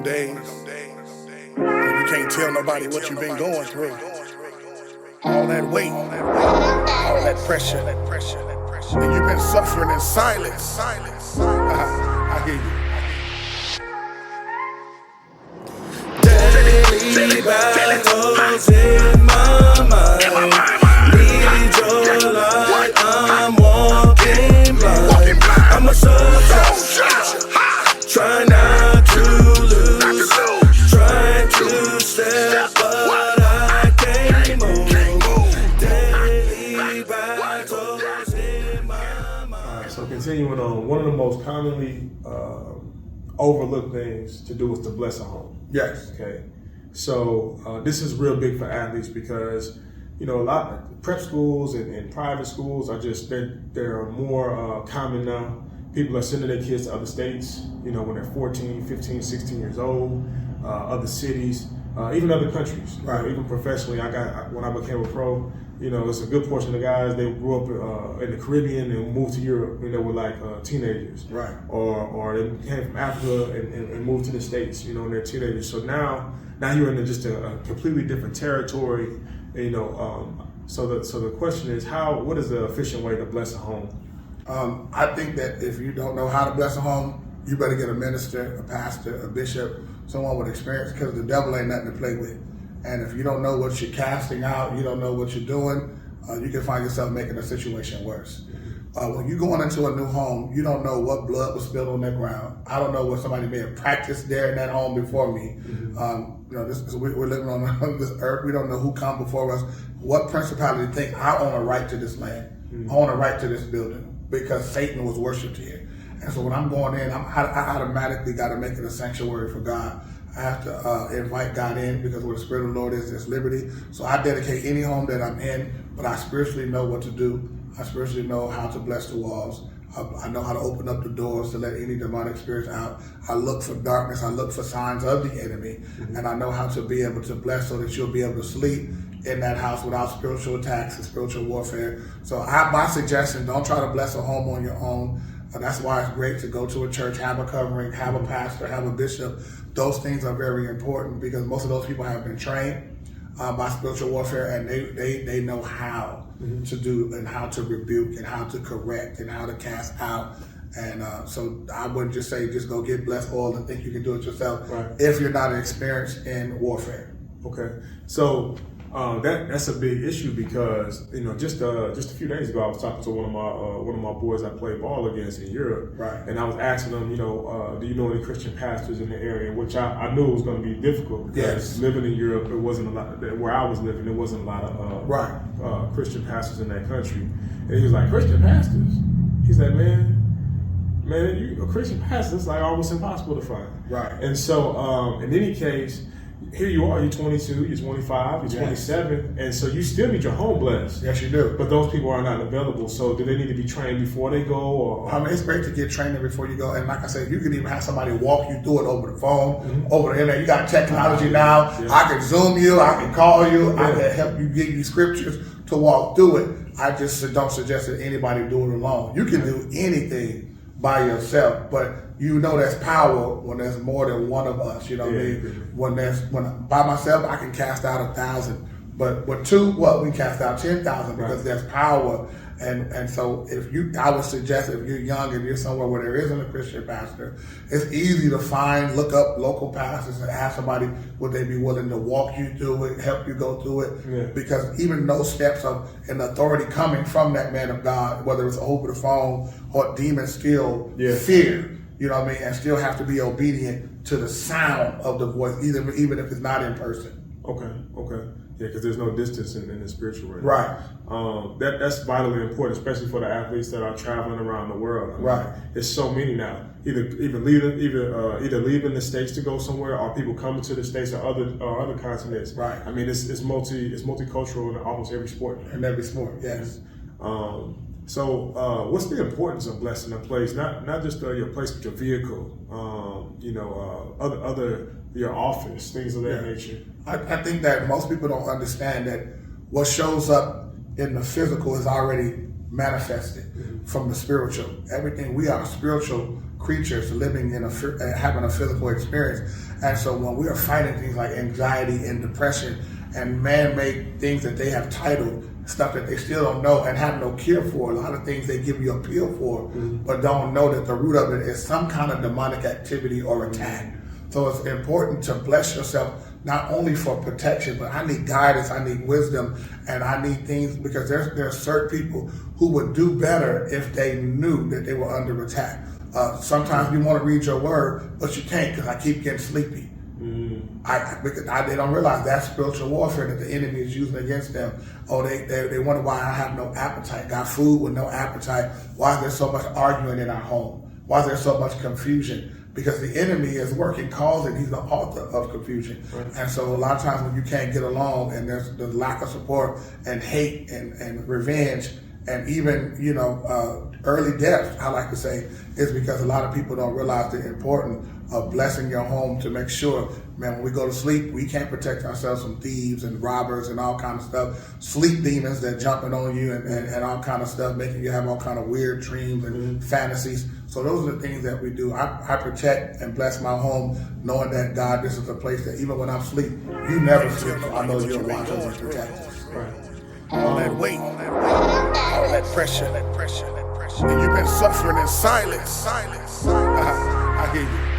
days when you can't tell nobody what you've been going through. All that weight, all that pressure, and you've been suffering in silence. I hear you. Daily battles in my mind. Need your light, I'm walking blind. I'm a soldier, trying not to lose, trying to step, but I can't move. Daily battles in my mind. All right, so continuing on, one of the most commonly overlooked things to do is to bless a home. Yes. Okay. So this is real big for athletes because, you know, a lot of prep schools and private schools are just, they're more common now. People are sending their kids to other states, you know, when they're 14, 15, 16 years old, other cities, even other countries. Right. You know, even professionally, when I became a pro, you know, it's a good portion of guys, they grew up in the Caribbean and moved to Europe when they were like teenagers. Right. Or they came from Africa and moved to the States, you know, when they're teenagers. So now you're in just a completely different territory, you know. So the question is, what is the efficient way to bless a home? I think that if you don't know how to bless a home, you better get a minister, a pastor, a bishop, someone with experience, because the devil ain't nothing to play with. And if you don't know what you're casting out, you don't know what you're doing, you can find yourself making the situation worse. When you're going into a new home, you don't know what blood was spilled on that ground. I don't know what somebody may have practiced there in that home before me. You know, we're living on this earth. We don't know who come before us. What principality think I own a right to this land? I own a right to this building because Satan was worshipped here. And so when I'm going in, I automatically got to make it a sanctuary for God. I have to invite God in because where the Spirit of the Lord is, there's liberty. So I dedicate any home that I'm in, but I spiritually know what to do. I spiritually know how to bless the walls. I know how to open up the doors to let any demonic spirits out. I look for darkness. I look for signs of the enemy. And I know how to be able to bless so that you'll be able to sleep in that house without spiritual attacks and spiritual warfare. So my suggestion, don't try to bless a home on your own. That's why it's great to go to a church, have a covering, have a pastor, have a bishop. Those things are very important because most of those people have been trained by spiritual warfare, and they know how to do and how to rebuke and how to correct and how to cast out. And so I wouldn't just say just go get blessed oil and think you can do it yourself if you're not experienced in warfare. Okay, so that's a big issue because, you know, just a few days ago I was talking to one of my boys I play ball against in Europe, and I was asking them, you know, do you know any Christian pastors in the area? Which I knew it was going to be difficult because living in Europe, it wasn't a lot. Where I was living, there wasn't a lot of Christian pastors in that country. And he was like, Christian pastors? He said, man, you a Christian pastor, it's like almost impossible to find. Right. And so in any case, here you are, you're 22, you're 25, you're 27, and so you still need your home blessed. Yes, you do. But those people are not available, so do they need to be trained before they go? Or? I mean, it's great to get training before you go, and like I said, you can even have somebody walk you through it over the phone, over the internet. You got technology now. I can Zoom you, I can call you, I can help you, give you scriptures to walk through it. I just don't suggest that anybody do it alone. You can do anything by yourself, but you know there's power when there's more than one of us. You know what I mean? When by myself I can cast out 1,000, but with two, we cast out 10,000 because there's power. And so I would suggest if you're young and you're somewhere where there isn't a Christian pastor, it's easy to look up local pastors and ask somebody would they be willing to walk you through it, help you go through it, because even those steps of an authority coming from that man of God, whether it's over the phone or demons still fear, you know what I mean, and still have to be obedient to the sound of the voice, even if it's not in person. Okay. Yeah, because there's no distance in the spiritual realm. Right. That's vitally important, especially for the athletes that are traveling around the world. I mean, there's so many now. Either leaving the States to go somewhere, or people coming to the States or other continents. Right. I mean, it's multicultural in almost every sport. In every sport, yes. So what's the importance of blessing a place? Not just your place, but your vehicle. Your office, things of that nature. I think that most people don't understand that what shows up in the physical is already manifested from the spiritual. Everything, we are spiritual creatures living in having a physical experience. And so when we are fighting things like anxiety and depression and man-made things that they have titled, stuff that they still don't know and have no cure for, a lot of things they give you a pill for, but don't know that the root of it is some kind of demonic activity or attack. So it's important to bless yourself, not only for protection, but I need guidance, I need wisdom, and I need things, because there are certain people who would do better if they knew that they were under attack. Sometimes you want to read your word, but you can't because I keep getting sleepy. They don't realize that's spiritual warfare that the enemy is using against them. Oh, they wonder why I have no appetite. Got food with no appetite. Why is there so much arguing in our home? Why is there so much confusion? Because the enemy is working cause and he's the author of confusion. Right. And so a lot of times when you can't get along and there's the lack of support and hate and revenge and even, early death, I like to say, is because a lot of people don't realize the importance of blessing your home to make sure, man, when we go to sleep, we can't protect ourselves from thieves and robbers and all kind of stuff, sleep demons that jumping on you and all kind of stuff, making you have all kind of weird dreams and fantasies. So those are the things that we do. I protect and bless my home, knowing that, God, this is a place that even when I'm asleep, you never sleep. So I know you'll watch us and protect us. Right. All that weight, all that pressure, and you've been suffering in silence. I hear you.